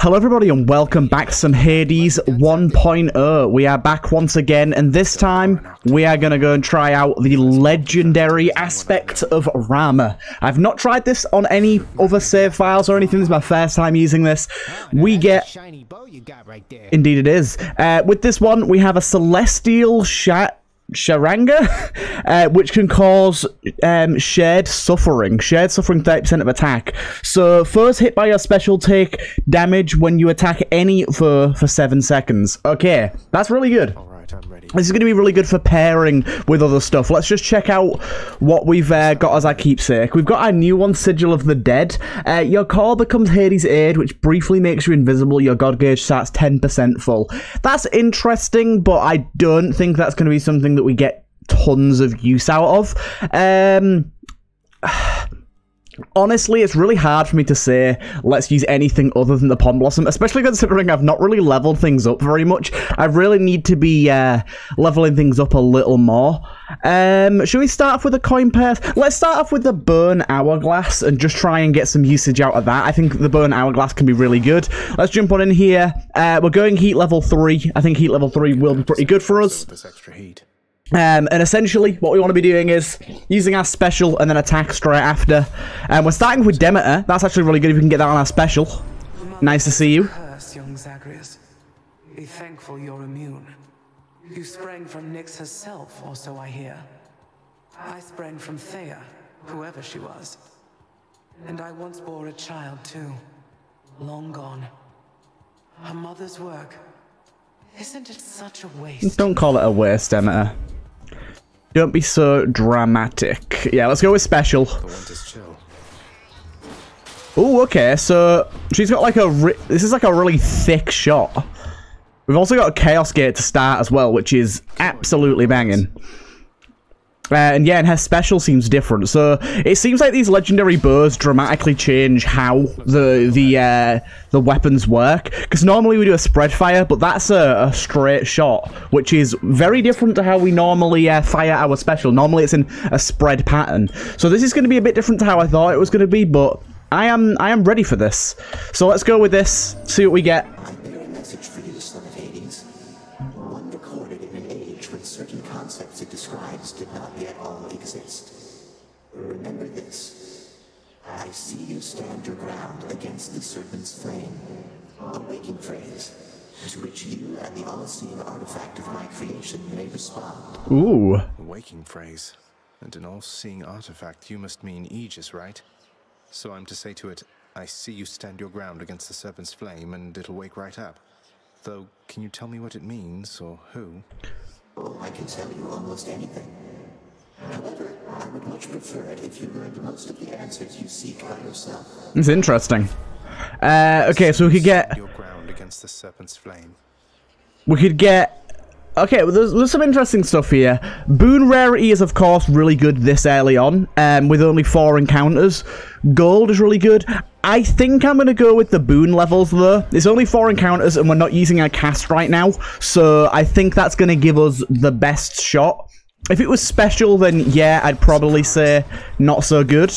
Hello everybody and welcome back to some Hades 1.0. We are back once again, and this time we are going to go and try out the legendary aspect of RAMA. I've not tried this on any other save files or anything. This is my first time using this. We get... Indeed it is. With this one, we have a celestial Charanga, which can cause shared suffering 30% of attack. So foes hit by your special take damage when you attack any for 7 seconds. Okay, that's really good. Alright, I'm ready. This is going to be really good for pairing with other stuff. Let's just check out what we've got as our keepsake. We've got our new one, Sigil of the Dead. Your call becomes Hades' aid, which briefly makes you invisible. Your god gauge starts 10% full. That's interesting, but I don't think that's going to be something that we get tons of use out of. Honestly, it's really hard for me to say let's use anything other than the Pond Blossom, especially considering I've not really leveled things up very much. I really need to be leveling things up a little more. Should we start off with a coin purse? Let's start off with the Burn Hourglass and just try and get some usage out of that. I think the Burn Hourglass can be really good. Let's jump on in here. We're going heat level 3. I think heat level 3 will be pretty good for us. This extra heat. And essentially, what we want to be doing is using our special and then attack straight after. We're starting with Demeter. That's actually really good if we can get that on our special. Nice to see you. Curse, young Zagreus. Be thankful you're immune. You sprang from Nyx herself, or so I hear. I sprang from Thea, whoever she was. And I once bore a child too. Long gone. Her mother's work. Isn't it such a waste? Don't call it a waste, Demeter. Don't be so dramatic. Yeah, let's go with special. Oh, okay, so she's got like this is like a really thick shot. We've also got a Chaos Gate to start as well, which is absolutely banging. And yeah, and her special seems different. So it seems like these legendary bows dramatically change how the weapons work. Because normally we do a spread fire, but that's a straight shot, which is very different to how we normally fire our special. Normally it's in a spread pattern. So this is going to be a bit different to how I thought it was going to be, but I am ready for this. So let's go with this. See what we get. Certain concepts it describes did not yet all exist. Remember this. I see you stand your ground against the serpent's flame. A waking phrase, to which you and the all-seeing artifact of my creation may respond. Ooh. A waking phrase. And an all-seeing artifact, you must mean Aegis, right? So I'm to say to it, I see you stand your ground against the serpent's flame, and it'll wake right up. Though, can you tell me what it means, or who? Oh, I can tell you almost anything. However, I would much prefer it if you learned most of the answers you seek by yourself. It's interesting. Okay, so we could get... Your ground against the serpent's flame. We could get... Okay, well, there's some interesting stuff here. Boon rarity is, of course, really good this early on, with only 4 encounters. Gold is really good. I think I'm going to go with the boon levels, though. It's only 4 encounters, and we're not using our cast right now, so I think that's going to give us the best shot. If it was special, then yeah, I'd probably say not so good.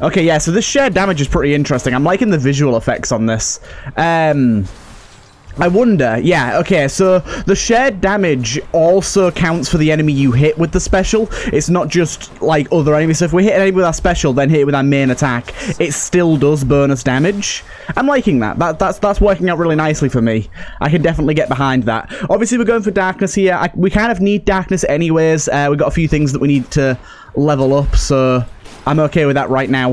Okay, yeah, so this shared damage is pretty interesting. I'm liking the visual effects on this. I wonder, yeah, okay, so the shared damage also counts for the enemy you hit with the special. It's not just, like, other enemies. So if we hit an enemy with our special, then hit it with our main attack, it still does bonus damage. I'm liking that. That's working out really nicely for me. I can definitely get behind that. Obviously, we're going for darkness here. We kind of need darkness anyways. We've got a few things that we need to level up, so I'm okay with that right now.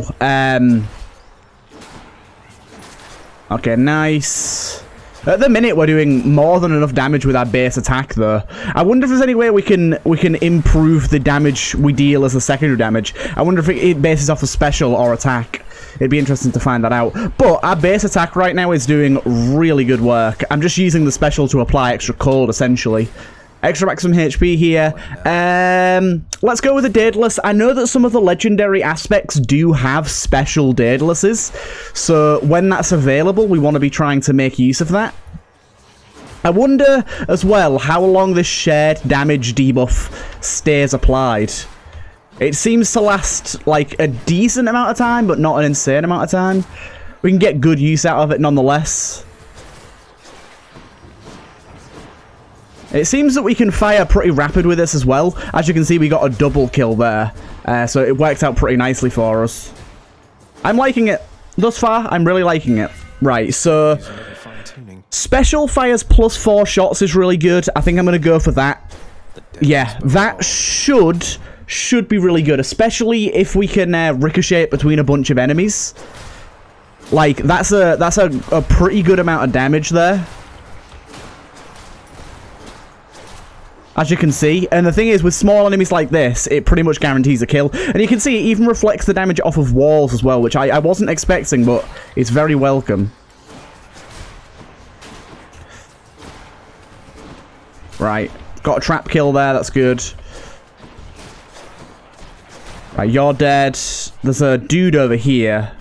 Okay, nice. At the minute, we're doing more than enough damage with our base attack, though. I wonder if there's any way we can improve the damage we deal as the secondary damage. I wonder if it bases off of special or attack. It'd be interesting to find that out. But our base attack right now is doing really good work. I'm just using the special to apply extra cold, essentially. Extra maximum HP here. Let's go with the Daedalus. I know that some of the legendary aspects do have special Daedaluses, so when that's available, we want to be trying to make use of that. I wonder, as well, how long this shared damage debuff stays applied. It seems to last, like, a decent amount of time, but not an insane amount of time. we can get good use out of it nonetheless. It seems that we can fire pretty rapid with this as well. As you can see, we got a double kill there. So it worked out pretty nicely for us. I'm liking it. Thus far, I'm really liking it. Right, so... Special fires +4 shots is really good. I think I'm going to go for that. Yeah, that should be really good. Especially if we can ricochet between a bunch of enemies. Like, that's a pretty good amount of damage there. As you can see. And the thing is, with small enemies like this, it pretty much guarantees a kill. And you can see it even reflects the damage off of walls as well, which I wasn't expecting, but it's very welcome. Right. Got a trap kill there, that's good. Right, you're dead. There's a dude over here.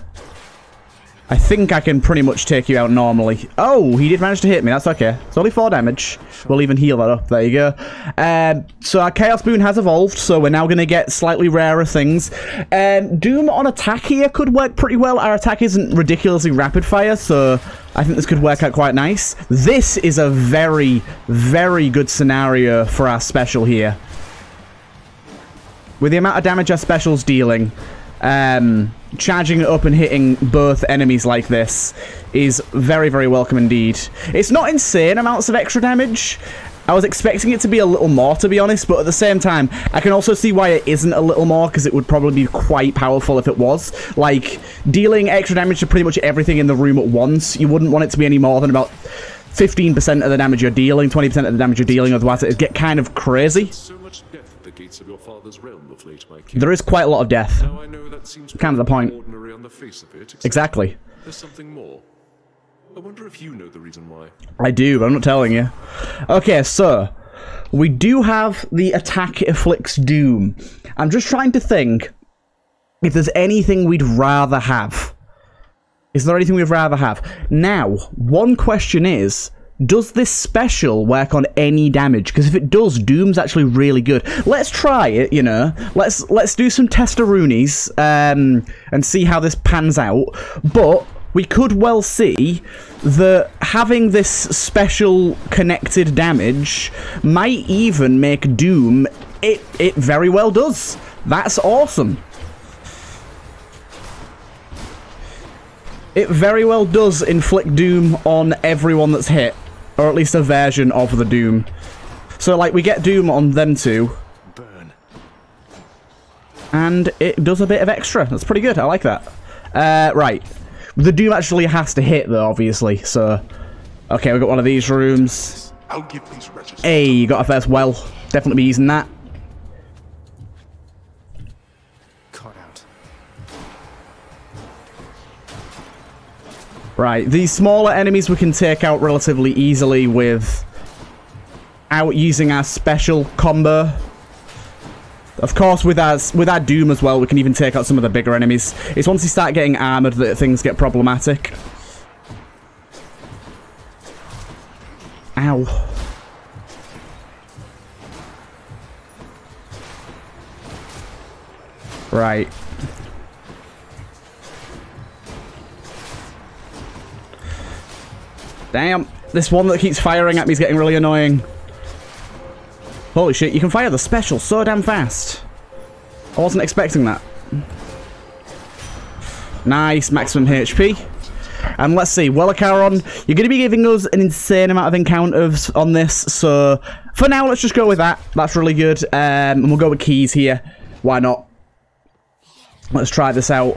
I think I can pretty much take you out normally. Oh, he did manage to hit me. That's okay. It's only 4 damage. We'll even heal that up. There you go. So our Chaos Boon has evolved, so we're now going to get slightly rarer things. Doom on attack here could work pretty well. Our attack isn't ridiculously rapid fire, so I think this could work out quite nice. This is a very, very good scenario for our special here. With the amount of damage our special's dealing, charging it up and hitting both enemies like this is very, very welcome indeed. It's not insane amounts of extra damage. I was expecting it to be a little more, to be honest, but at the same time, I can also see why it isn't a little more, because it would probably be quite powerful if it was. Like, dealing extra damage to pretty much everything in the room at once, you wouldn't want it to be any more than about 15% of the damage you're dealing, 20% of the damage you're dealing, otherwise it'd get kind of crazy. Of your father's realm of late, my there is quite a lot of death. Now, I know that seems kind of the point. Ordinary on the face of it, exactly. There's something more. I wonder if you know the reason why. I do, but I'm not telling you. Okay, so we do have the attack afflicts doom. I'm just trying to think if there's anything we'd rather have. Is there anything we'd rather have? Now, one question is, does this special work on any damage? Because if it does, Doom's actually really good. Let's try it, you know. Let's do some testaroonies and see how this pans out. But we could well see that having this special connected damage might even make Doom... It very well does. That's awesome. It very well does inflict Doom on everyone that's hit. Or at least a version of the Doom. So, like, we get Doom on them two. Burn. And it does a bit of extra. That's pretty good. I like that. Right. The Doom actually has to hit, though, obviously. So, okay, we've got one of these rooms. I'll give these wretches. Hey, you got a first well. Definitely be using that. Caught out. Right, these smaller enemies we can take out relatively easily without using our special combo. Of course, with our Doom as well, we can even take out some of the bigger enemies. It's once you start getting armored that things get problematic. Ow. Right. Damn, this one that keeps firing at me is getting really annoying. Holy shit, you can fire the special so damn fast. I wasn't expecting that. Nice, maximum HP. And let's see, Wellicaron, you're going to be giving us an insane amount of encounters on this, so for now, let's just go with that. That's really good. And we'll go with keys here. Why not? Let's try this out.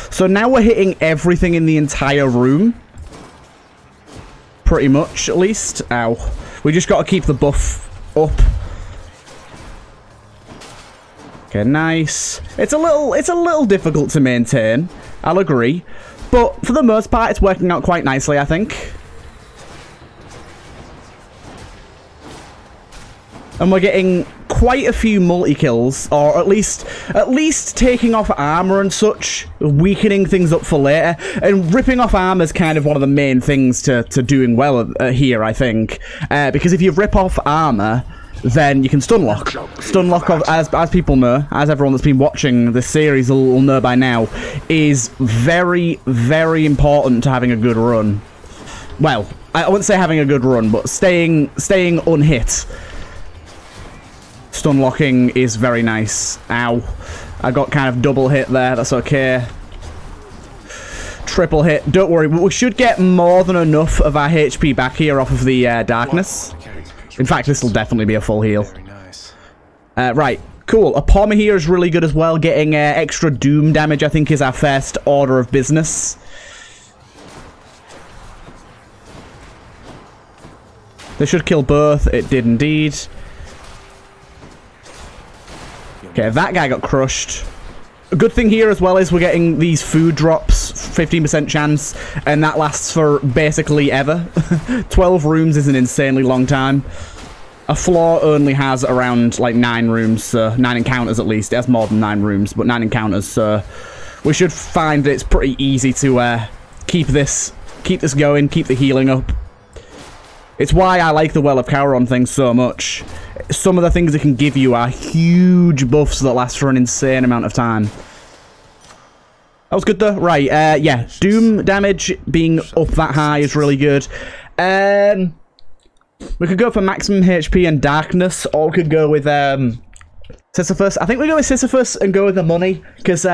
So now we're hitting everything in the entire room. Pretty much, at least. Ow. We just got to keep the buff up. Okay, nice. It's a little difficult to maintain. I'll agree. But for the most part, it's working out quite nicely, I think. And we're getting quite a few multi-kills, or at least taking off armor and such, weakening things up for later. And ripping off armor is kind of one of the main things to doing well here, I think. Because if you rip off armor, then you can stun lock. Stun lock, as people know, as everyone that's been watching this series will know by now, is very, very important to having a good run. Well, I wouldn't say having a good run, but staying unhit. Stun locking is very nice. Ow. I got kind of double hit there, that's okay. Triple hit, don't worry, we should get more than enough of our HP back here off of the darkness. In fact, this will definitely be a full heal. Very nice. Right, cool. A Palmer here is really good as well. Getting extra doom damage, I think, is our first order of business. This should kill both. It did indeed. Okay, that guy got crushed. A good thing here as well is we're getting these food drops, 15% chance, and that lasts for basically ever. 12 rooms is an insanely long time. A floor only has around like 9 rooms, so 9 encounters at least. It has more than 9 rooms, but 9 encounters, so we should find that it's pretty easy to keep this going, keep the healing up. It's why I like the Well of Cauron thing so much. Some of the things it can give you are huge buffs that last for an insane amount of time. That was good though. Right, yeah. Doom damage being up that high is really good. We could go for maximum HP and darkness, or we could go with Sisyphus. I think we go with Sisyphus and go with the money, because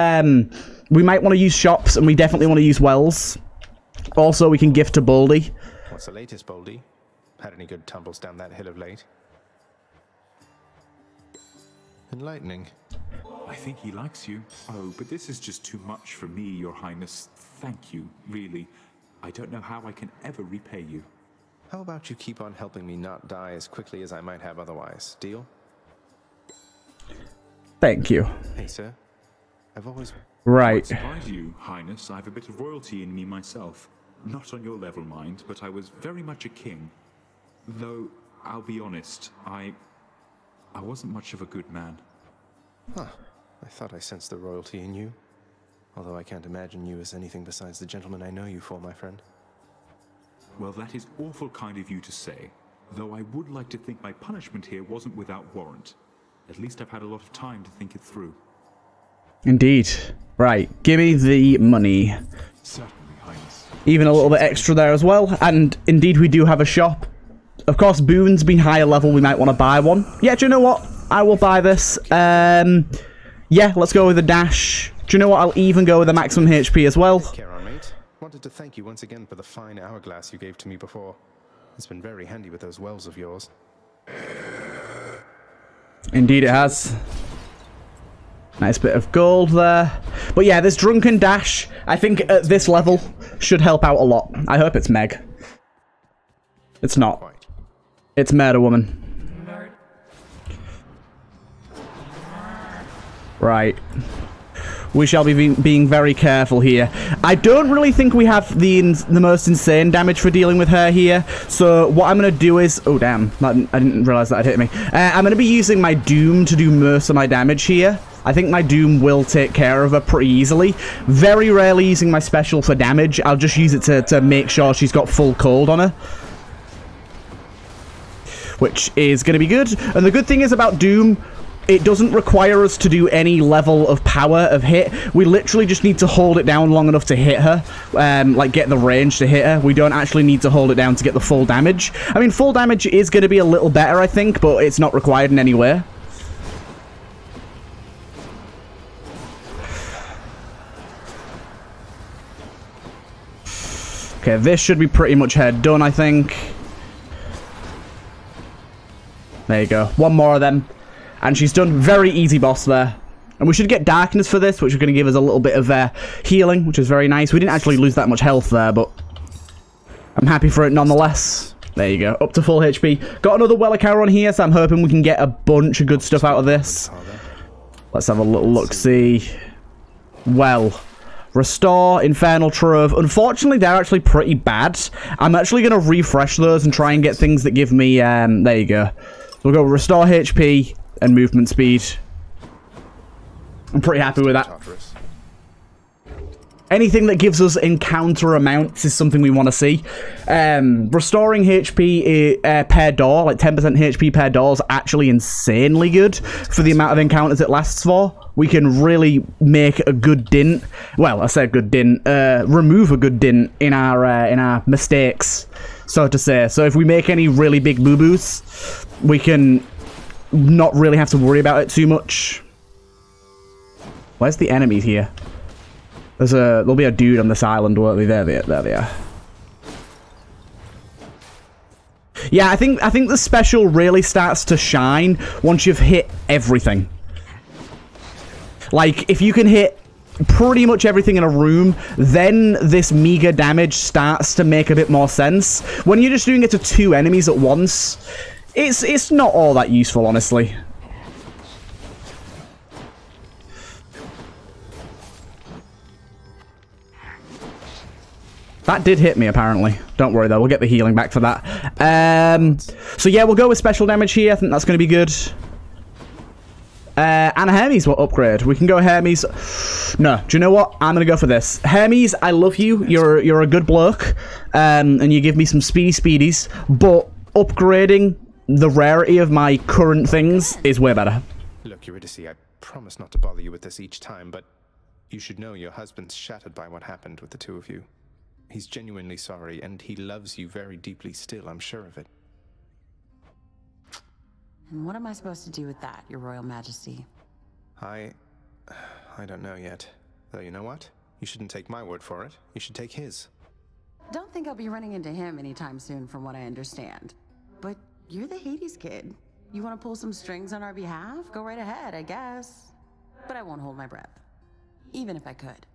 we might want to use shops, and we definitely want to use wells. Also, we can gift to Baldy. What's the latest, Baldy? Had any good tumbles down that hill of late? Enlightening. I think he likes you. Oh, but this is just too much for me, Your Highness. Thank you, really. I don't know how I can ever repay you. How about you keep on helping me not die as quickly as I might have otherwise? Deal? Thank you. Hey, sir. I've always... Right. Surprise you, Highness. I have a bit of royalty in me myself. Not on your level, mind, but I was very much a king. Though, I'll be honest, I wasn't much of a good man. Huh. I thought I sensed the royalty in you. Although I can't imagine you as anything besides the gentleman I know you for, my friend. Well, that is awful kind of you to say. Though I would like to think my punishment here wasn't without warrant. At least I've had a lot of time to think it through. Indeed. Right. Give me the money. Certainly, Highness. Even a little bit extra there as well. And indeed, we do have a shop. Of course, Boon's been higher level. We might want to buy one. Yeah, do you know what? I will buy this. Yeah, let's go with the dash. Do you know what? I'll even go with the maximum HP as well. Take care, on, mate. Wanted to thank you once again for the fine hourglass you gave to me before. It's been very handy with those wells of yours. Indeed it has. Nice bit of gold there. But yeah, this drunken dash, I think at this level, should help out a lot. I hope it's Meg. It's not. Quite. It's Murder Woman. Right. We shall be being very careful here. I don't really think we have the most insane damage for dealing with her here. So what I'm going to do is... Oh, damn. I didn't realize that had hit me. I'm going to be using my Doom to do most of my damage here. I think my Doom will take care of her pretty easily. Very rarely using my special for damage. I'll just use it to make sure she's got full cold on her. Which is going to be good. And the good thing is about Doom... It doesn't require us to do any level of power of hit. We literally just need to hold it down long enough to hit her. Like, get the range to hit her. We don't actually need to hold it down to get the full damage. I mean, full damage is going to be a little better, I think, but it's not required in any way. Okay, this should be pretty much her done, I think. There you go. One more of them. And she's done. Very easy boss there. And we should get darkness for this, which is going to give us a little bit of healing, which is very nice. We didn't actually lose that much health there, but I'm happy for it nonetheless. There you go. Up to full HP. Got another Well of Cauron here, so I'm hoping we can get a bunch of good stuff out of this. Let's have a little look-see. Well, Restore, Infernal Trove. Unfortunately, they're actually pretty bad. I'm actually going to refresh those and try and get things that give me... there you go. We'll go Restore HP... and movement speed. I'm pretty happy with that. anything that gives us encounter amounts is something we want to see. Restoring HP per door, like 10% HP per door, is actually insanely good for the amount of encounters it lasts for. We can really make a good dint. Well, I say a good dint. Remove a good dint in our mistakes, so to say. So if we make any really big boo-boos, we can not really have to worry about it too much. Where's the enemies here? There'll be a dude on this island, won't there? There they are. Yeah, I think the special really starts to shine once you've hit everything. Like, if you can hit pretty much everything in a room, then this meager damage starts to make a bit more sense. When you're just doing it to 2 enemies at once, it's not all that useful, honestly. That did hit me, apparently. Don't worry, though. We'll get the healing back for that. So, yeah, we'll go with special damage here. I think that's going to be good. And Hermes will upgrade. We can go Hermes. No, do you know what? I'm going to go for this. Hermes, I love you. You're a good bloke. And you give me some speedies. But upgrading the rarity of my current things is way better. Look, Eurydice, I promise not to bother you with this each time, but you should know your husband's shattered by what happened with the 2 of you. He's genuinely sorry, and he loves you very deeply still, I'm sure of it. And what am I supposed to do with that, Your Royal Majesty? I don't know yet. Though you know what? You shouldn't take my word for it. You should take his. Don't think I'll be running into him anytime soon, from what I understand. But you're the Hades kid. You want to pull some strings on our behalf? Go right ahead, I guess. But I won't hold my breath. Even if I could.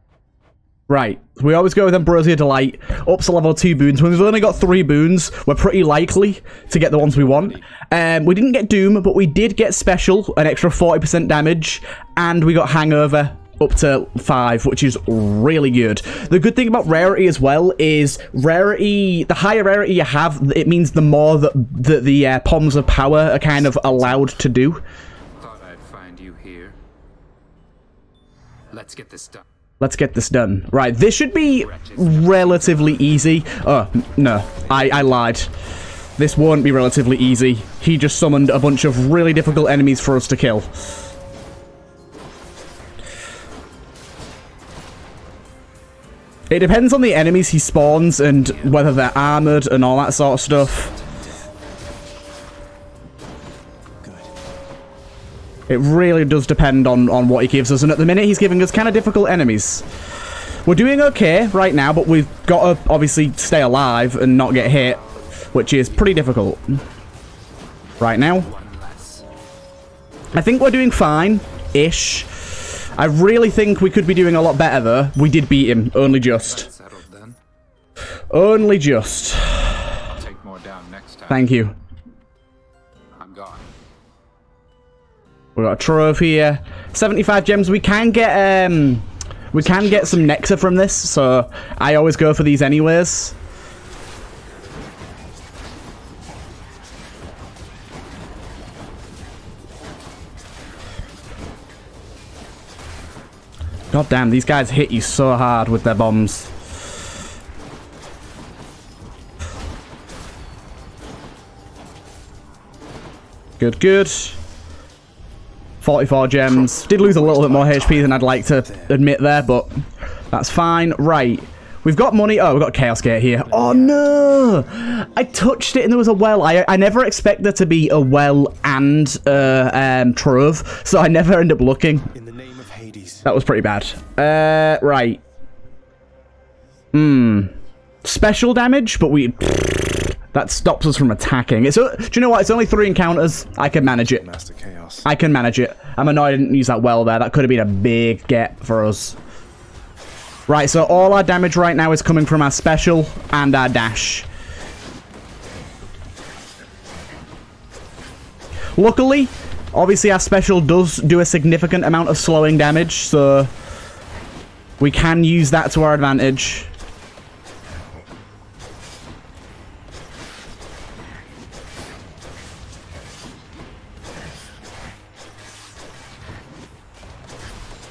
Right, we always go with Ambrosia Delight, up to level 2 boons. When we've only got 3 boons, we're pretty likely to get the ones we want. We didn't get Doom, but we did get Special, an extra 40% damage, and we got Hangover up to 5, which is really good. The good thing about rarity as well is rarity, the higher rarity you have, it means the more that the Palms of Power are kind of allowed to do. Thought I'd find you here. Let's get this done. Let's get this done. Right, this should be relatively easy. Oh, no. I lied. This won't be relatively easy. He just summoned a bunch of really difficult enemies for us to kill. It depends on the enemies he spawns and whether they're armored and all that sort of stuff. It really does depend on what he gives us, and at the minute he's giving us kind of difficult enemies. We're doing okay right now, but we've got to obviously stay alive and not get hit, which is pretty difficult right now. I think we're doing fine-ish. I really think we could be doing a lot better, though. We did beat him, only just. Only just. I'll take more down next time. Thank you. I'm gone. We've got a trove here. 75 gems. We can get some nectar from this, so I always go for these anyways. God damn, these guys hit you so hard with their bombs. Good, good. 44 gems. Did lose a little bit more HP than I'd like to admit there, but that's fine. Right. We've got money. Oh, we've got Chaos Gate here. Oh, no! I touched it and there was a well. I never expect there to be a well and trove, so I never end up looking. In the name of Hades. That was pretty bad. Right. Special damage, but that stops us from attacking. Do you know what? It's only 3 encounters. I can manage it. Master Chaos. I can manage it. I'm annoyed I didn't use that well there. That could have been a big get for us. Right, so all our damage right now is coming from our special and our dash. Luckily, obviously our special does do a significant amount of slowing damage, so we can use that to our advantage.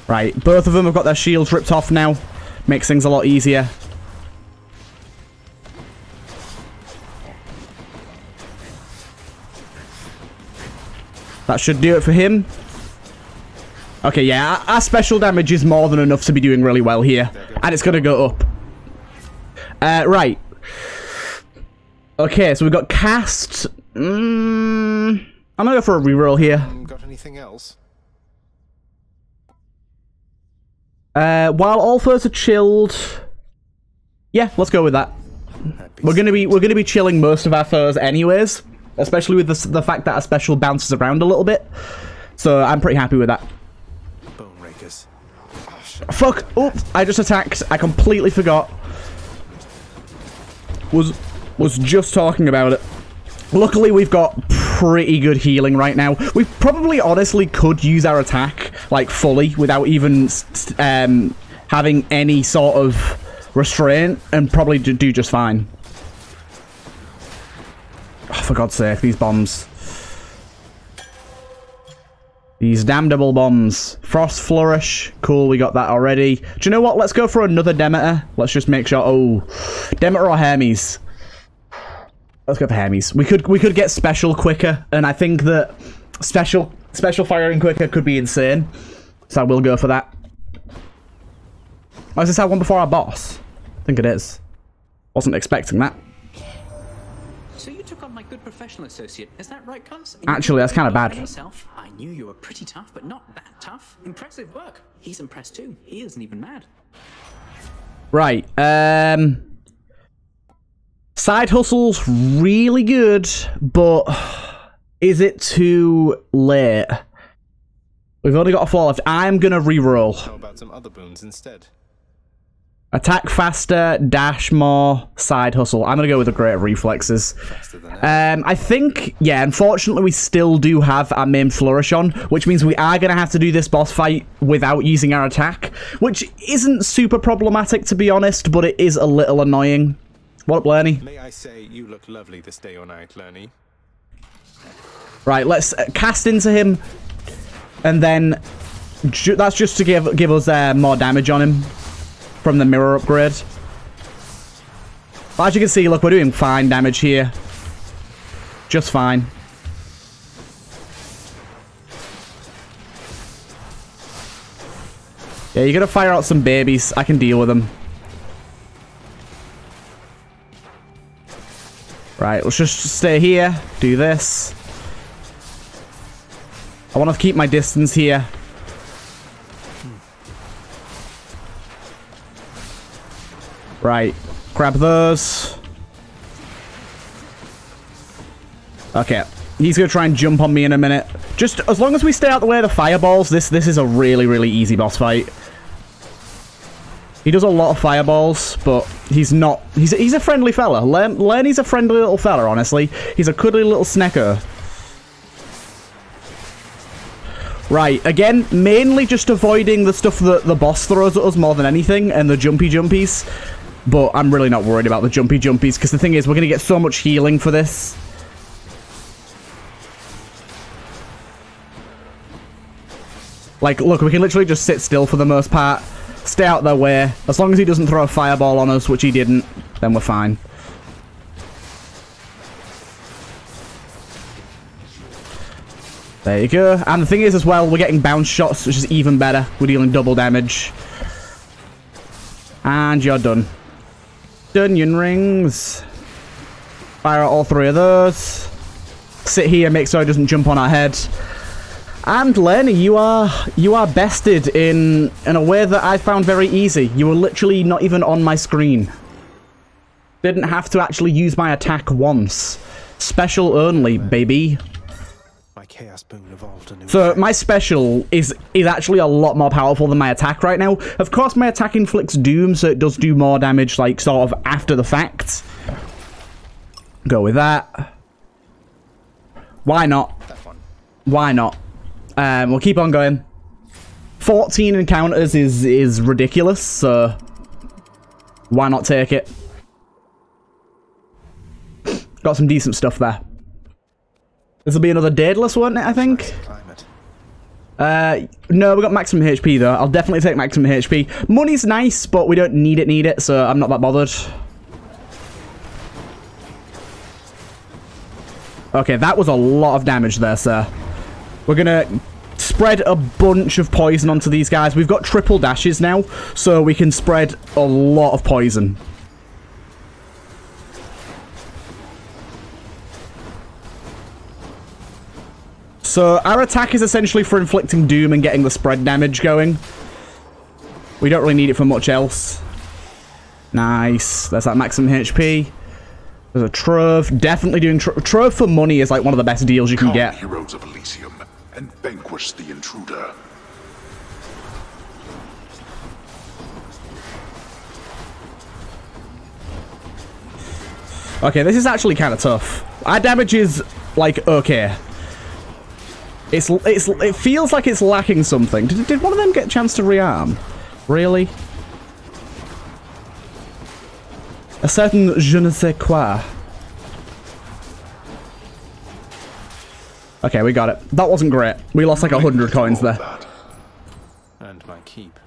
Right, both of them have got their shields ripped off now. Makes things a lot easier. That should do it for him. Okay, yeah, our special damage is more than enough to be doing really well here. And it's going to go up. Right. Okay, so we've got cast. I'm going to go for a reroll here. Got anything else? While all foes are chilled. Yeah, let's go with that. We're gonna be chilling most of our foes anyways, especially with the fact that our special bounces around a little bit. So I'm pretty happy with that. Bone rakers. Fuck! Oh, I just attacked. I completely forgot. Was just talking about it. Luckily, we've got pretty good healing right now. We probably honestly could use our attack, like, fully, without even having any sort of restraint, and probably do just fine. Oh, for God's sake, these bombs. These damn double bombs. Frost Flourish. Cool, we got that already. Do you know what? Let's go for another Demeter. Let's just make sure... Oh. Demeter or Hermes? Let's go for Hermes. We could get special quicker, and I think that special firing quicker could be insane. So I will go for that. Oh, is this our one before our boss? I think it is. Wasn't expecting that. So you took on my good professional associate, is that right, Cuz? Actually, that's kind of bad. Yourself? I knew you were pretty tough, but not that tough. Impressive work. He's impressed too. He isn't even mad. Right. Side hustle's really good, but is it too late? We've only got a 4 left. I'm gonna reroll. How about some other boons instead? Attack faster, dash more, side hustle. I'm gonna go with the great reflexes. I think, yeah, unfortunately we still do have our main flourish on, which means we are gonna have to do this boss fight without using our attack, which isn't super problematic to be honest, but it is a little annoying. What up, Lerny? May I say you look lovely this day or night, Lerny? Right, let's cast into him, and then that's just to give us more damage on him from the mirror upgrade. But as you can see, look, we're doing fine damage here. Just fine. Yeah, you're gonna fire out some babies. I can deal with them. Right, let's just stay here. Do this. I want to keep my distance here. Right. Grab those. Okay. He's going to try and jump on me in a minute. Just as long as we stay out the way of the fireballs, this is a really, really easy boss fight. He does a lot of fireballs, but he's not... He's a friendly fella. Lenny's a friendly little fella, honestly. He's a cuddly little snacker. Right, again, mainly just avoiding the stuff that the boss throws at us more than anything, and the jumpy jumpies. But I'm really not worried about the jumpy jumpies, because the thing is, we're going to get so much healing for this. Like, look, we can literally just sit still for the most part. Stay out their way. As long as he doesn't throw a fireball on us, which he didn't, then we're fine. There you go. And the thing is as well, we're getting bounce shots, which is even better. We're dealing double damage. And you're done. Onion rings. Fire out all 3 of those. Sit here, make sure he doesn't jump on our head. And Lenny, you are bested in a way that I found very easy. You were literally not even on my screen. Didn't have to actually use my attack once. Special only, baby. My chaos boon evolved a new So my special is actually a lot more powerful than my attack right now. Of course, my attack inflicts doom, so it does do more damage, like sort of after the fact. Go with that. Why not? that one. Why not? We'll keep on going. 14 encounters is ridiculous, so why not take it? Got some decent stuff there. This will be another Daedalus, won't it, I think? Climate. No, we got maximum HP though. I'll definitely take maximum HP. Money's nice, but we don't need it, so I'm not that bothered. Okay, that was a lot of damage there, sir. We're gonna spread a bunch of poison onto these guys. We've got triple dashes now, so we can spread a lot of poison. So our attack is essentially for inflicting doom and getting the spread damage going. We don't really need it for much else. Nice. That's that maximum HP. There's a Trove. Definitely doing Trove for money is like one of the best deals you can get. Heroes of Elysium and vanquish the intruder. Okay, this is actually kind of tough. Our damage is like okay. It feels like it's lacking something. Did one of them get a chance to rearm? Really? A certain je ne sais quoi. Okay, we got it. That wasn't great. We lost like 100 coins there. And my keep.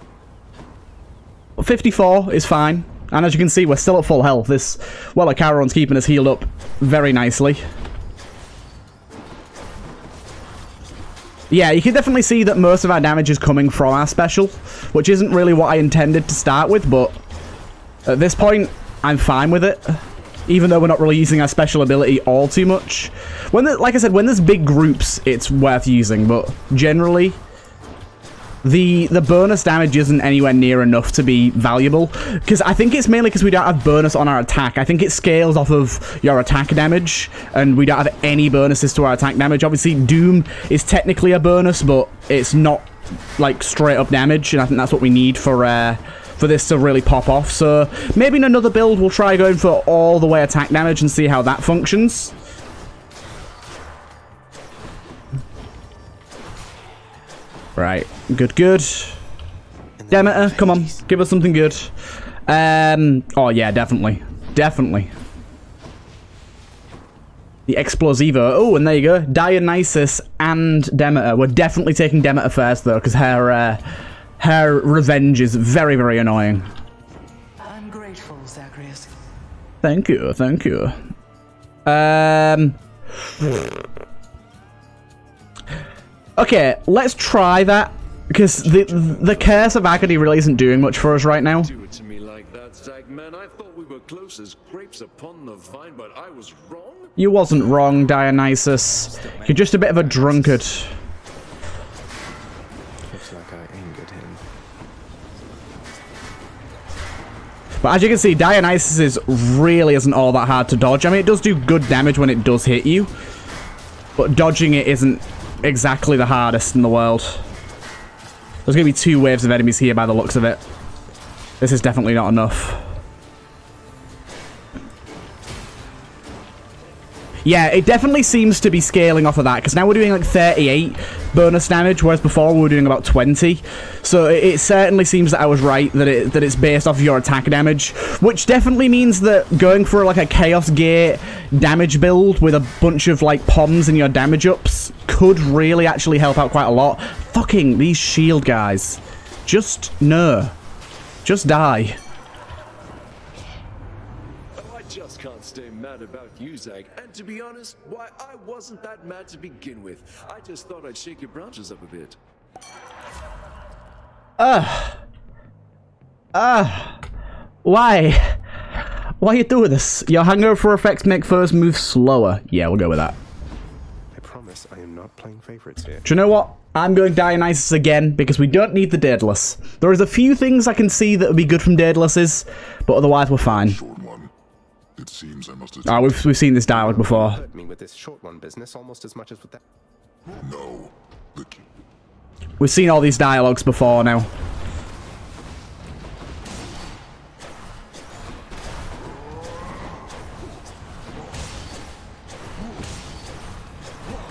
54 is fine. And as you can see, we're still at full health. This, well, Acharon's keeping us healed up very nicely. Yeah, you can definitely see that most of our damage is coming from our special, which isn't really what I intended to start with, but at this point, I'm fine with it, even though we're not really using our special ability all too much. Like I said, when there's big groups, it's worth using, but generally, the bonus damage isn't anywhere near enough to be valuable, because I think it's mainly because we don't have bonus on our attack. I think it scales off of your attack damage, and we don't have any bonuses to our attack damage. Obviously, Doom is technically a bonus, but it's not like straight up damage, and I think that's what we need for this to really pop off. So maybe in another build, we'll try going for all the way attack damage and see how that functions. Right, good. Demeter, come on, give us something good. Oh yeah, definitely. The Explosivo. Oh, and there you go. Dionysus and Demeter. We're definitely taking Demeter first, though, because her revenge is very, very annoying. I'm grateful, Zagreus. Thank you. Okay, let's try that, because the Curse of Agony really isn't doing much for us right now. Do it to me like that, Zagman. I thought we were close as grapes upon the vine, but I was wrong. You wasn't wrong, Dionysus. You're just a bit of a drunkard. Looks like I angered him. But as you can see, Dionysus really isn't all that hard to dodge. I mean, it does do good damage when it does hit you, but dodging it isn't exactly the hardest in the world. There's going to be 2 waves of enemies here by the looks of it. This is definitely not enough. Yeah, it definitely seems to be scaling off of that, because now we're doing like 38 bonus damage, whereas before we were doing about 20. So it certainly seems that I was right, that it's based off of your attack damage, which definitely means that going for like a Chaos Gate damage build with a bunch of like POMs in your damage ups could really actually help out quite a lot. Fucking these shield guys. Just die. I just can't stay mad about you, Zag. And to be honest, why, I wasn't that mad to begin with. I just thought I'd shake your branches up a bit. Why? Why are you doing this? Your hangover effects make foes move slower. Yeah, we'll go with that. I promise I am not playing favorites here. Do you know what? I'm going Dionysus again, because we don't need the Daedalus. There is a few things I can see that would be good from Daedaluses, but otherwise we're fine. It seems I must have We've seen this dialogue before. Hurt me with this short one business almost as much as with that. No. We've seen all these dialogues before now.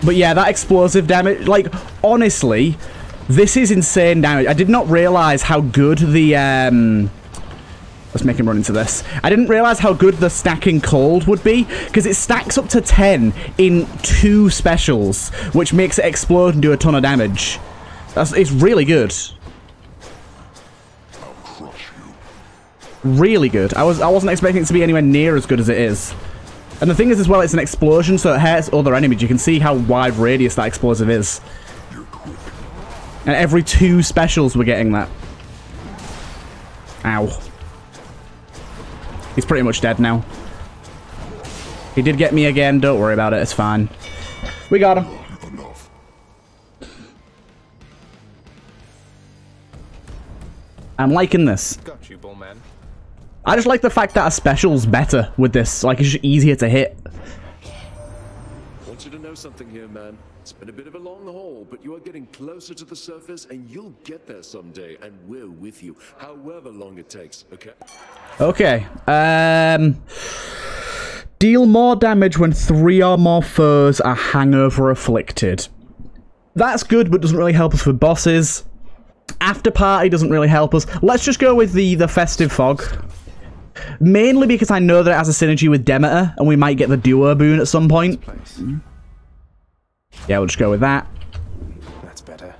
But yeah, that explosive damage, like, honestly, this is insane damage. I did not realize how good the, let's make him run into this. I didn't realize how good the stacking cold would be, because it stacks up to 10 in 2 specials, which makes it explode and do a ton of damage. It's really good. I'll crush you. Really good. I wasn't expecting it to be anywhere near as good as it is. And the thing is as well, it's an explosion, so it hurts other enemies. You can see how wide radius that explosive is. You're quick. And every 2 specials we're getting that. Ow. He's pretty much dead now. He did get me again. Don't worry about it. It's fine. We got him. Enough. I'm liking this. Got you, bullman. I just like the fact that our special's better with this. Like, it's just easier to hit. I want you to know something here, man. It's been a bit of a long haul, but you are getting closer to the surface, and you'll get there someday, and we're with you, however long it takes, okay? Okay. Deal more damage when 3 or more foes are hangover afflicted. That's good, but doesn't really help us for bosses. After party doesn't really help us. Let's just go with the festive fog. Mainly because I know that it has a synergy with Demeter, and we might get the duo boon at some point. Yeah, we'll just go with that. That's better.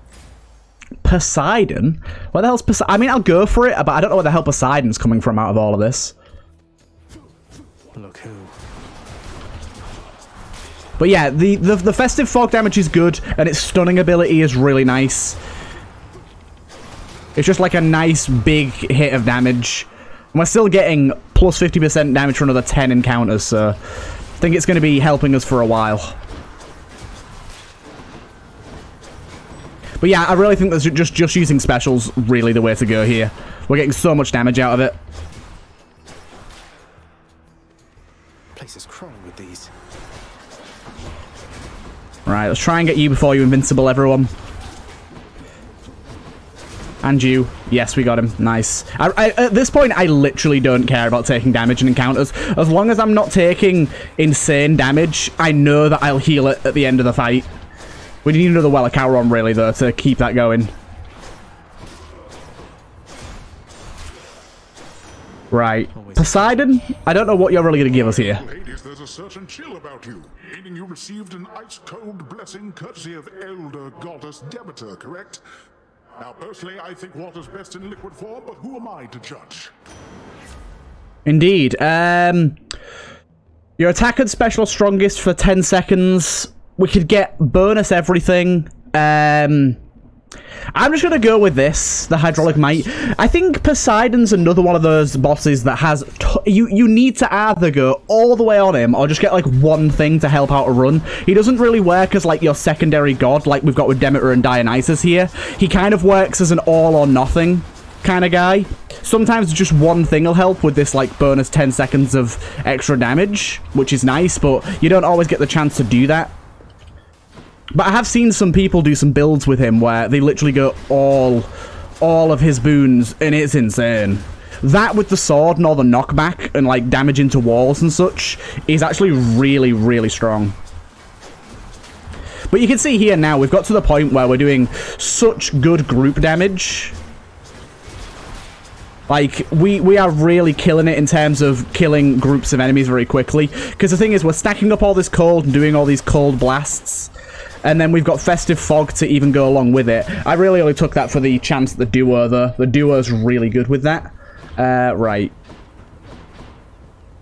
Poseidon? Where the hell's Poseidon? I mean, I'll go for it, but I don't know where the hell Poseidon's coming from out of all of this. Look who. But yeah, the festive fog damage is good, and its stunning ability is really nice. It's just like a nice big hit of damage. And we're still getting plus 50% damage for another 10 encounters, so I think it's going to be helping us for a while. But yeah, I really think that just using specials really the way to go here. We're getting so much damage out of it. Place is crawling with these. Right, let's try and get you before you invincible, everyone. And you. Yes, we got him. Nice. At this point, I literally don't care about taking damage in encounters. As long as I'm not taking insane damage, I know that I'll heal it at the end of the fight. We need another Well of Cowron, really, though, to keep that going. Right. Poseidon? I don't know what you're really going to give us here. Hades, there's a certain chill about you, meaning you received an ice-cold blessing courtesy of Elder Goddess Demeter, correct? Now, personally, I think water's best in liquid form, but who am I to judge? Indeed. Your attack and special are strongest for 10 seconds. We could get bonus everything. I'm just going to go with this, the Hydraulic Might. I think Poseidon's another one of those bosses that has... You need to either go all the way on him or just get, like, one thing to help out a run. He doesn't really work as, like, your secondary god like we've got with Demeter and Dionysus here. He kind of works as an all-or-nothing kind of guy. Sometimes just one thing will help with this, like, bonus 10 seconds of extra damage, which is nice, but you don't always get the chance to do that. But I have seen some people do some builds with him where they literally go all of his boons, and it's insane. That with the sword and all the knockback and, like, damage into walls and such is actually really, really strong. But you can see here now, we've got to the point where we're doing such good group damage. Like, we are really killing it in terms of killing groups of enemies very quickly. Because the thing is, we're stacking up all this cold and doing all these cold blasts. And then we've got Festive Fog to even go along with it. I really only took that for the chance at the duo, though. The duo's really good with that. Right.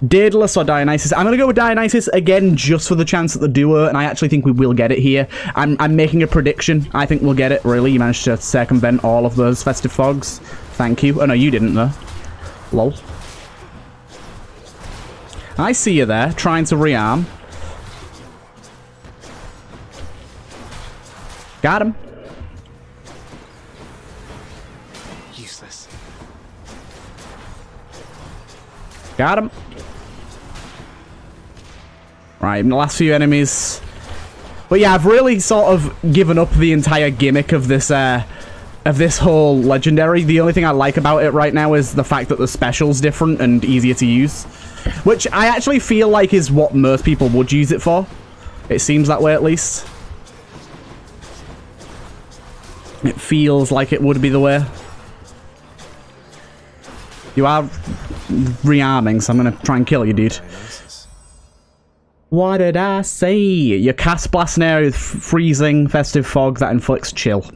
Daedalus or Dionysus? I'm going to go with Dionysus again just for the chance at the duo, and I actually think we will get it here. I'm making a prediction. I think we'll get it, really. You managed to circumvent all of those Festive Fogs. Thank you. Oh, no, you didn't, though. Lol. I see you there, trying to rearm. Got him. Useless. Got him. Right, the last few enemies. But yeah, I've really sort of given up the entire gimmick of this whole legendary. The only thing I like about it right now is the fact that the special's different and easier to use. Which I actually feel like is what most people would use it for. It seems that way, at least. It feels like it would be the way. You are rearming, so I'm going to try and kill you, dude. What did I say? You cast Blast an area with freezing Festive Fog that inflicts chill.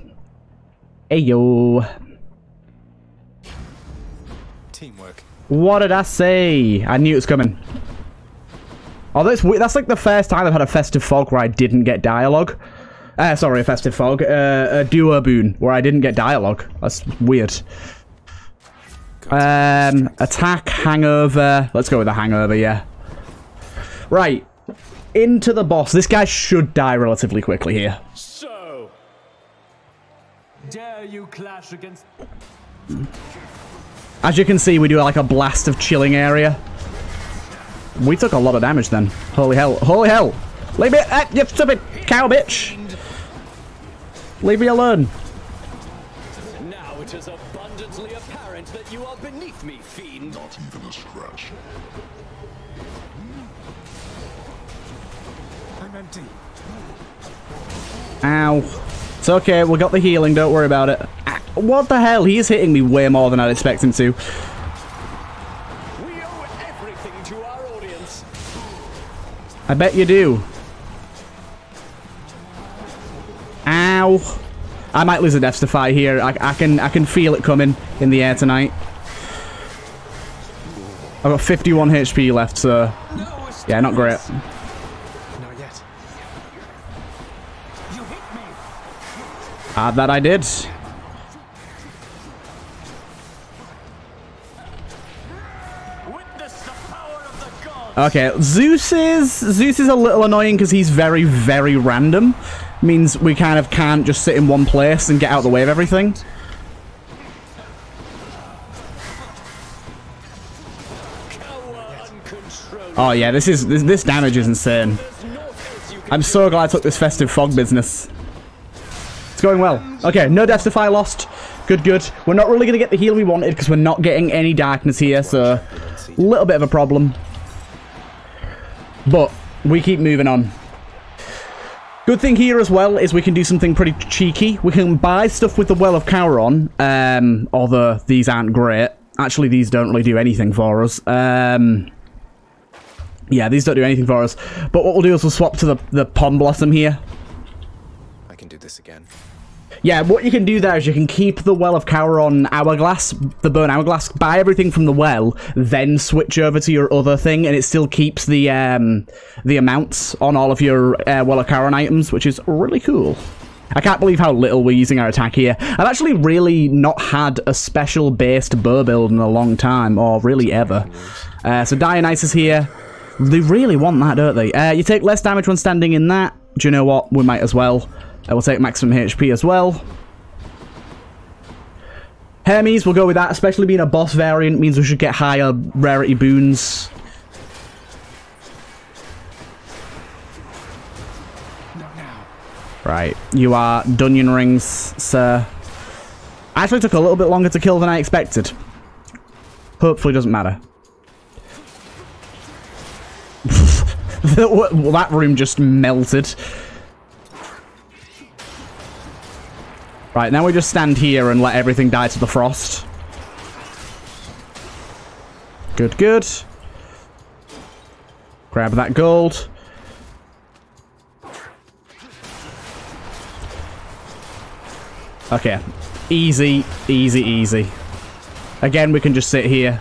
Ayo. Teamwork. What did I say? I knew it was coming. Oh, that's like the first time I've had a Festive Fog where I didn't get dialogue. Sorry, a Festive Fog. A Duo Boon where I didn't get dialogue. That's weird. Attack, hangover. Let's go with the hangover, yeah. Right. Into the boss. This guy should die relatively quickly here. So, dare you clash against... As you can see, we do like a blast of chilling area. We took a lot of damage then. Holy hell. Holy hell. Leave me... you stupid cow bitch. Leave me alone. Now it is abundantly apparent that you are beneath me, fiend. Not even a scratch. I'm empty. Ow. It's okay, we got the healing, don't worry about it. What the hell? He is hitting me way more than I'd expect him to. We owe everything to our audience. I bet you do. Ow. I might lose a Death Defy here. I can feel it coming in the air tonight. I've got 51 HP left, so... Yeah, not great. Not yet. You hit me. That I did. Witness the power of the gods. Okay, Zeus is a little annoying because he's very, very random. Means we kind of can't just sit in one place and get out of the way of everything. Oh yeah, this damage is insane. I'm so glad I took this Festive Fog business. It's going well. Okay, no Death Defy lost. Good, good. We're not really going to get the heal we wanted because we're not getting any darkness here, so a little bit of a problem. But we keep moving on. Good thing here as well is we can do something pretty cheeky. We can buy stuff with the Well of Cauron, although these aren't great. Actually, these don't really do anything for us. Yeah, these don't do anything for us. But what we'll do is we'll swap to the Pond Blossom here. I can do this again. Yeah, what you can do there is you can keep the Well of Cauron Hourglass, the Burn Hourglass, buy everything from the well, then switch over to your other thing, and it still keeps the amounts on all of your Well of Cauron items, which is really cool. I can't believe how little we're using our attack here. I've actually really not had a special based bow build in a long time, or really ever. So Dionysus here. They really want that, don't they? You take less damage when standing in that. Do you know what? We might as well. We'll take maximum HP as well. Hermes, we'll go with that. Especially being a boss variant means we should get higher rarity boons. Not now. Right, you are Dunyan Rings, sir. Actually took a little bit longer to kill than I expected. Hopefully doesn't matter. Well, that room just melted. Right, now we just stand here and let everything die to the frost. Good, good. Grab that gold. Okay. Easy, easy, easy. Again, we can just sit here.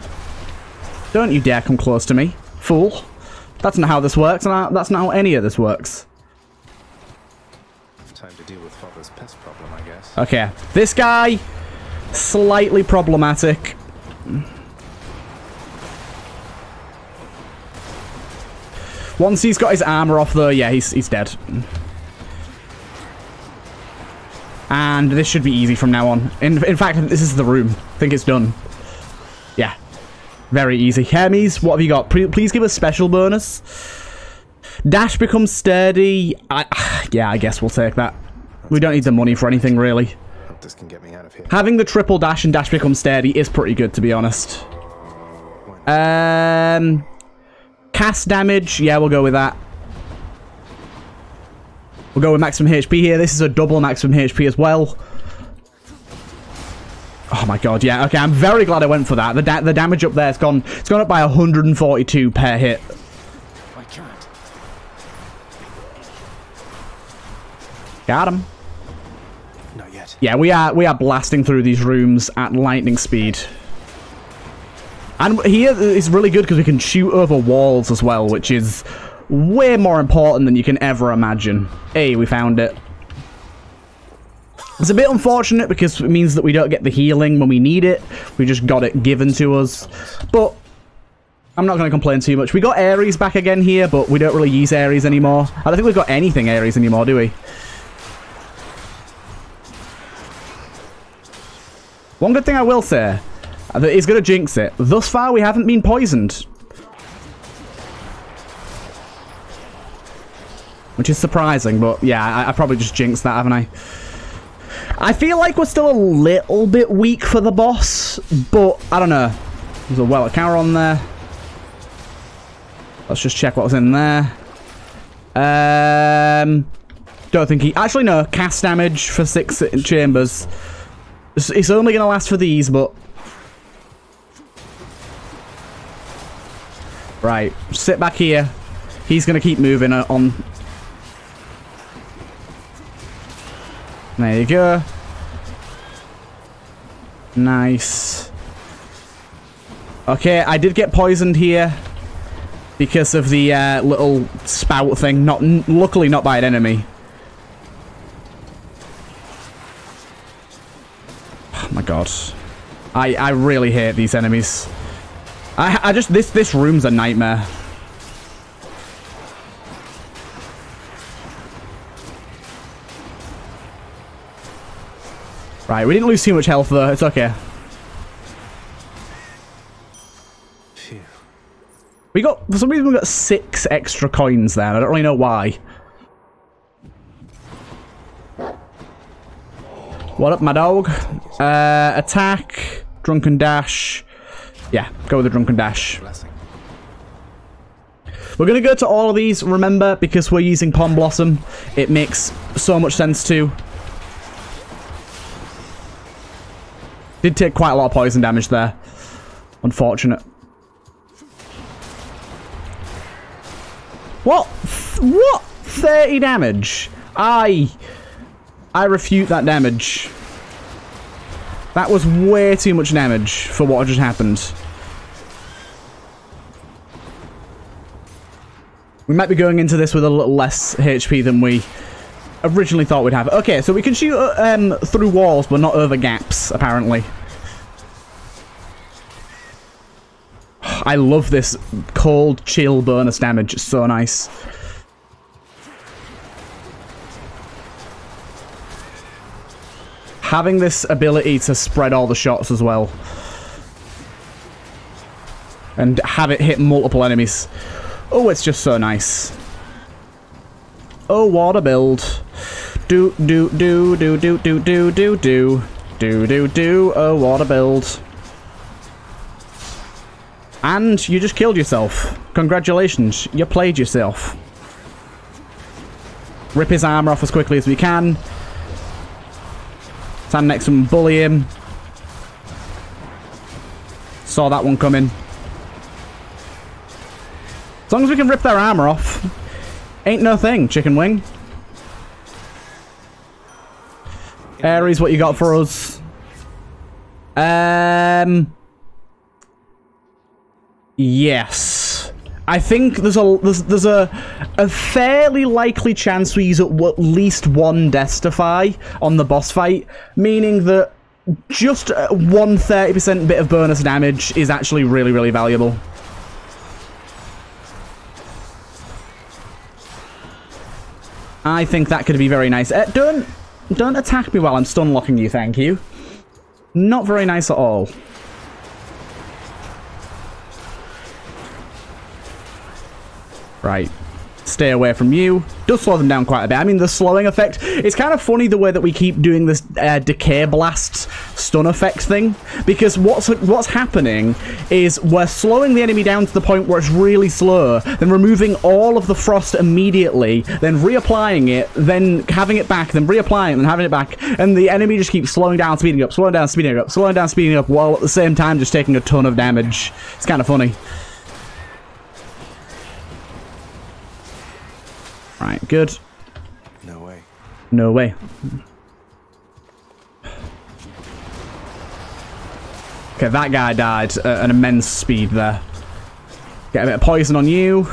Don't you dare come close to me, fool. That's not how this works, and that's not how any of this works. Time to deal with Father's pest problem, I guess. Okay, this guy, slightly problematic. Once he's got his armor off, though, yeah, he's dead. And this should be easy from now on. In fact, this is the room. I think it's done. Yeah. Very easy. Hermes, what have you got? Please give us special bonus. Dash becomes sturdy. Yeah, I guess we'll take that. We don't need the money for anything, really. Hope this can get me out of here. Having the triple dash and dash becomes sturdy is pretty good, to be honest. Cast damage. Yeah, we'll go with that. We'll go with maximum HP here. This is a double maximum HP as well. Oh my god, yeah. Okay, I'm very glad I went for that. The damage up there, it's gone up by 142 per hit. I can't. Got him. Not yet. Yeah, we are blasting through these rooms at lightning speed. And here it's really good because we can shoot over walls as well, which is way more important than you can ever imagine. Hey, we found it. It's a bit unfortunate because it means that we don't get the healing when we need it. We just got it given to us. But I'm not going to complain too much. We got Ares back again here, but we don't really use Ares anymore. I don't think we've got anything Ares anymore, do we? One good thing I will say, that is going to jinx it. Thus far, we haven't been poisoned. Which is surprising, but yeah, I probably just jinxed that, haven't I? I feel like we're still a little bit weak for the boss, but I don't know. There's a well of cower on there. Let's just check what's in there. Don't think he... Actually, no. Cast damage for 6 chambers. It's only going to last for these, but... Right. Sit back here. He's going to keep moving on... There you go. Nice. Okay, I did get poisoned here because of the little spout thing. Luckily not by an enemy. Oh my god. I really hate these enemies. I just this room's a nightmare. Right, we didn't lose too much health though. It's okay. Phew. We got, for some reason, we got 6 extra coins there. I don't really know why. What up, my dog? Attack, drunken dash. Yeah, go with the drunken dash. We're gonna go to all of these. Remember, because we're using Pom Blossom, it makes so much sense too. Did take quite a lot of poison damage there. Unfortunate. What? What? 30 damage? I refute that damage. That was way too much damage for what just happened. We might be going into this with a little less HP than we originally thought we'd have. Okay, so we can shoot through walls, but not over gaps, apparently. I love this cold, chill bonus damage. It's so nice. Having this ability to spread all the shots as well. And have it hit multiple enemies. Oh, it's just so nice. Oh, what a build. Do. Oh, what a build. And you just killed yourself. Congratulations, you played yourself. Rip his armor off as quickly as we can. Stand next to him, bully him. Saw that one coming. As long as we can rip their armor off, ain't no thing, chicken wing. Ares, what you got for us? Yes. I think there's a fairly likely chance we use at least 1 Death Defy on the boss fight, meaning that just 130% bit of bonus damage is actually really, really valuable. I think that could be very nice. Don't attack me while I'm stun locking you, thank you. Not very nice at all. Right. Stay away from you. Does slow them down quite a bit. I mean, the slowing effect... It's kind of funny the way that we keep doing this decay blast stun effect thing. Because what's happening is we're slowing the enemy down to the point where it's really slow, then removing all of the frost immediately, then reapplying it, then having it back, then reapplying it, then having it back, and the enemy just keeps slowing down, speeding up, slowing down, speeding up, slowing down, speeding up, while at the same time just taking a ton of damage. It's kind of funny. Right, good. No way. No way. Okay, that guy died at an immense speed there. Get a bit of poison on you.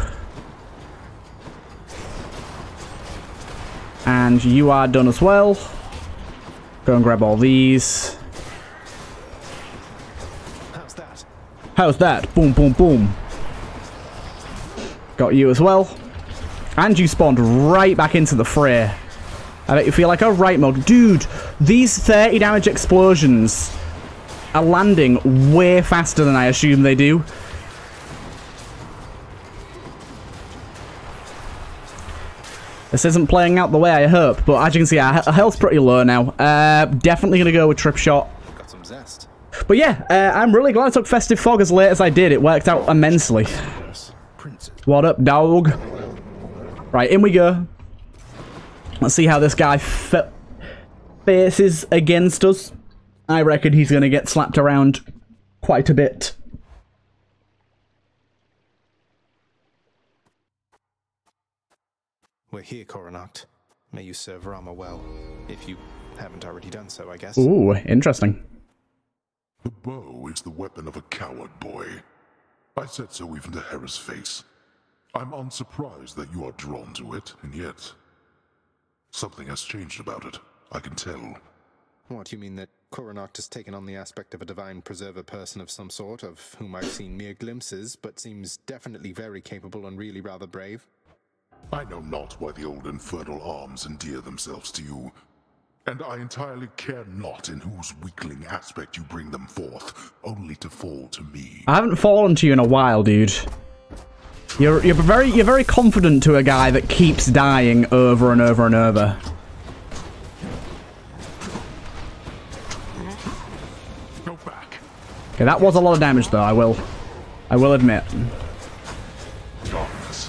And you are done as well. Go and grab all these. How's that? How's that? Boom, boom, boom. Got you as well. And you spawned right back into the fray. I bet you feel like a right mode. Dude, these 30 damage explosions are landing way faster than I assume they do. This isn't playing out the way I hope, but as you can see, our health's pretty low now. Definitely going to go with Trip Shot. Got some zest. But yeah, I'm really glad I took Festive Fog as late as I did. It worked out immensely. What up, dog? Right, in we go. Let's see how this guy faces against us. I reckon he's going to get slapped around quite a bit. We're here, Coronacht. May you serve Rama well, if you haven't already done so, I guess. Ooh, interesting. The bow is the weapon of a coward, boy. I said so even to Hera's face. I'm unsurprised that you are drawn to it, and yet something has changed about it. I can tell. What, you mean that Coronacht has taken on the aspect of a divine preserver person of some sort, of whom I've seen mere glimpses, but seems definitely very capable and really rather brave? I know not why the old infernal arms endear themselves to you, and I entirely care not in whose weakling aspect you bring them forth, only to fall to me. I haven't fallen to you in a while, dude. You're very confident to a guy that keeps dying over and over and over. Go back. Okay, that was a lot of damage though, I will admit. Darkness.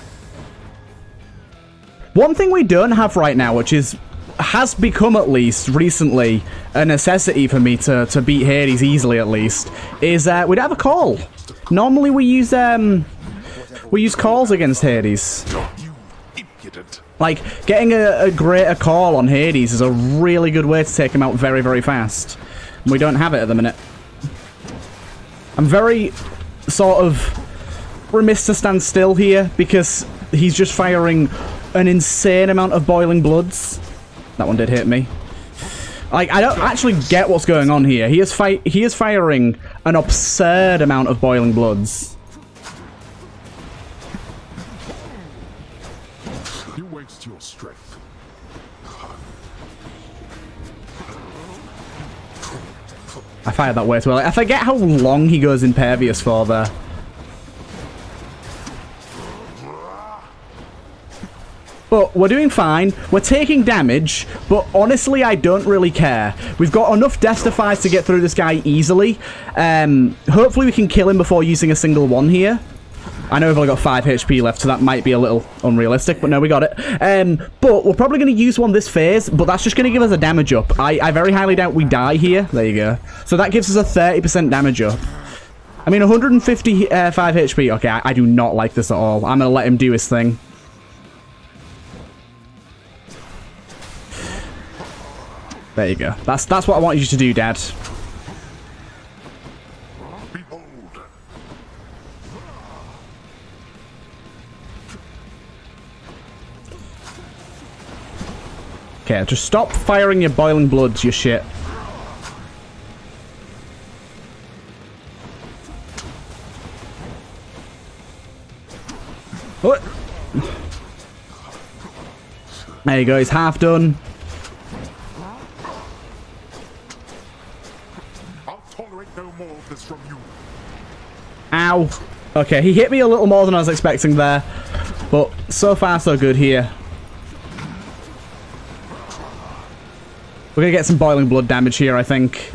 One thing we don't have right now, which has become at least recently a necessity for me to beat Hades easily at least, is we don't have a call. Normally we use calls against Hades. You impudent. Like, getting a greater call on Hades is a really good way to take him out very, very fast. And we don't have it at the minute. I'm very sort of remiss to stand still here because he's just firing an insane amount of boiling bloods. That one did hit me. Like, I don't actually get what's going on here. He is firing an absurd amount of boiling bloods. You waste your strength. I fired that way too well. I forget how long he goes impervious for there. But we're doing fine. We're taking damage, but honestly, I don't really care. We've got enough Death Defies to get through this guy easily. Hopefully we can kill him before using a single one here. I know we've only got 5 HP left, so that might be a little unrealistic, but no, we got it. But we're probably going to use one this phase, but that's just going to give us a damage up. I very highly doubt we die here. There you go. So that gives us a 30% damage up. I mean, 155 HP. Okay, I do not like this at all. I'm going to let him do his thing. There you go. That's what I want you to do, Dad. Behold. Okay, just stop firing your boiling bloods, you shit. What? There you go, he's half done. No more of this from you. Ow. Okay, he hit me a little more than I was expecting there. But so far, so good here. We're going to get some boiling blood damage here, I think.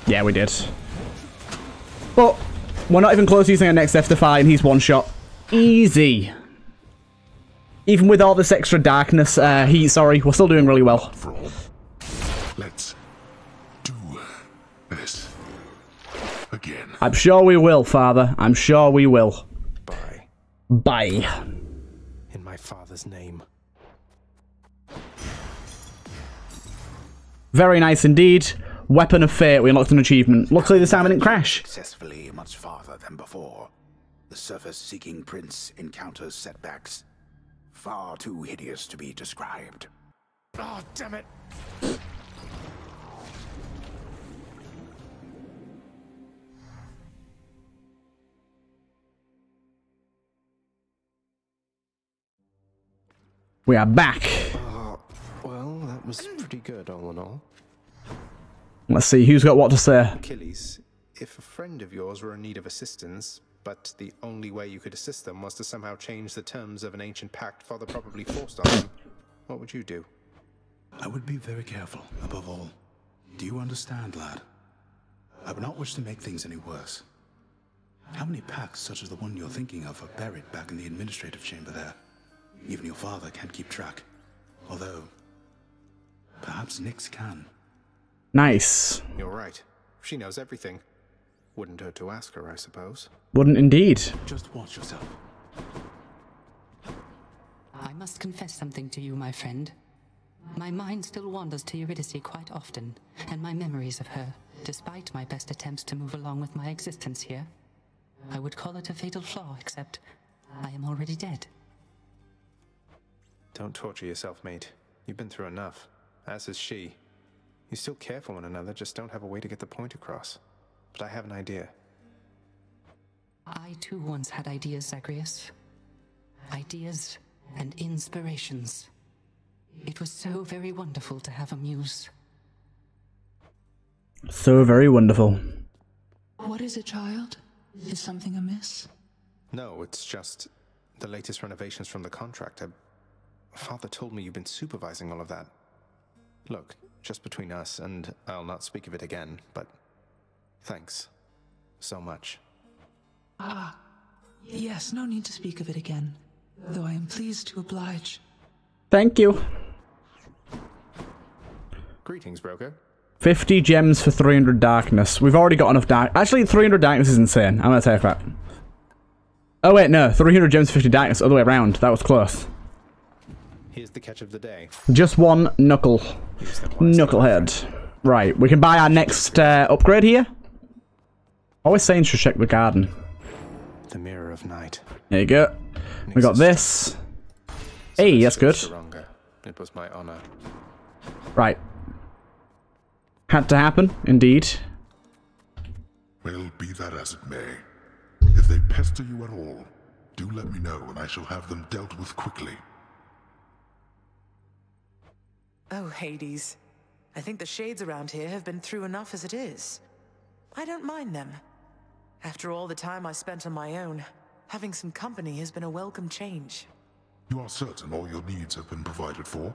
Yeah, we did. But we're not even close to using our next Death Defy, and he's one shot. Easy. Even with all this extra darkness, sorry, we're still doing really well. Let's do this again. I'm sure we will, Father. I'm sure we will. Bye. Bye. In my father's name. Very nice indeed. Weapon of Fate. We unlocked an achievement. Luckily this time I didn't crash. Successfully much farther than before. The surface-seeking prince encounters setbacks far too hideous to be described. Oh, damn it! We are back. Well, that was pretty good, all in all. Let's see who's got what to say. Achilles, if a friend of yours were in need of assistance, but the only way you could assist them was to somehow change the terms of an ancient pact Father probably forced on them, what would you do? I would be very careful, above all. Do you understand, lad? I would not wish to make things any worse. How many pacts such as the one you're thinking of are buried back in the administrative chamber there? Even your father can't keep track. Although, perhaps Nyx can. Nice. You're right. She knows everything. Wouldn't hurt to ask her, I suppose. Wouldn't indeed. Just watch yourself. I must confess something to you, my friend. My mind still wanders to Eurydice quite often, and my memories of her, despite my best attempts to move along with my existence here. I would call it a fatal flaw, except I am already dead. Don't torture yourself, mate. You've been through enough. As has she. You still care for one another, just don't have a way to get the point across. But I have an idea. I too once had ideas, Zagreus. Ideas and inspirations. It was so very wonderful to have a muse. So very wonderful. What is it, child? Is something amiss? No, it's just the latest renovations from the contractor. Father told me you've been supervising all of that. Look, just between us, and I'll not speak of it again, but thanks so much. Ah, yes, no need to speak of it again, though I am pleased to oblige. Thank you. Greetings, broker. 50 gems for 300 darkness. We've already got enough dark. Actually, 300 darkness is insane. I'm gonna take that. Oh wait, no. 300 gems, 50 darkness. Other way around. That was close. Here's the catch of the day. Just one knuckle. Knucklehead. Right, we can buy our next upgrade here. Always saying to check the garden. The Mirror of Night. There you go. We got this. Hey, that's good. It was my honor. Right. Had to happen, indeed. Well, be that as it may. If they pester you at all, do let me know and I shall have them dealt with quickly. Oh, Hades. I think the shades around here have been through enough as it is. I don't mind them. After all the time I spent on my own, having some company has been a welcome change. You are certain all your needs have been provided for?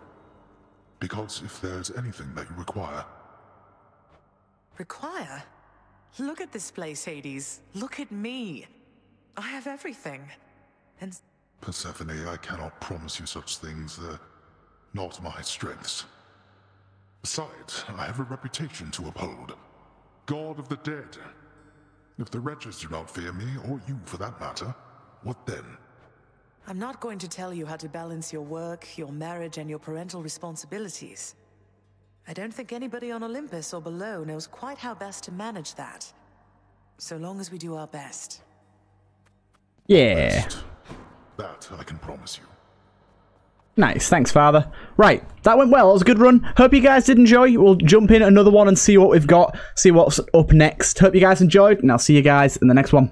Because if there's anything that you require... Require? Look at this place, Hades. Look at me. I have everything. And... Persephone, I cannot promise you such things. They're not my strengths. Besides, I have a reputation to uphold. God of the dead. If the wretches do not fear me, or you for that matter, what then? I'm not going to tell you how to balance your work, your marriage, and your parental responsibilities. I don't think anybody on Olympus or below knows quite how best to manage that. So long as we do our best. Yeah. Best. That I can promise you. Nice, thanks, Father. Right, that went well. It was a good run. Hope you guys did enjoy. We'll jump in another one and see what we've got, see what's up next. Hope you guys enjoyed, and I'll see you guys in the next one.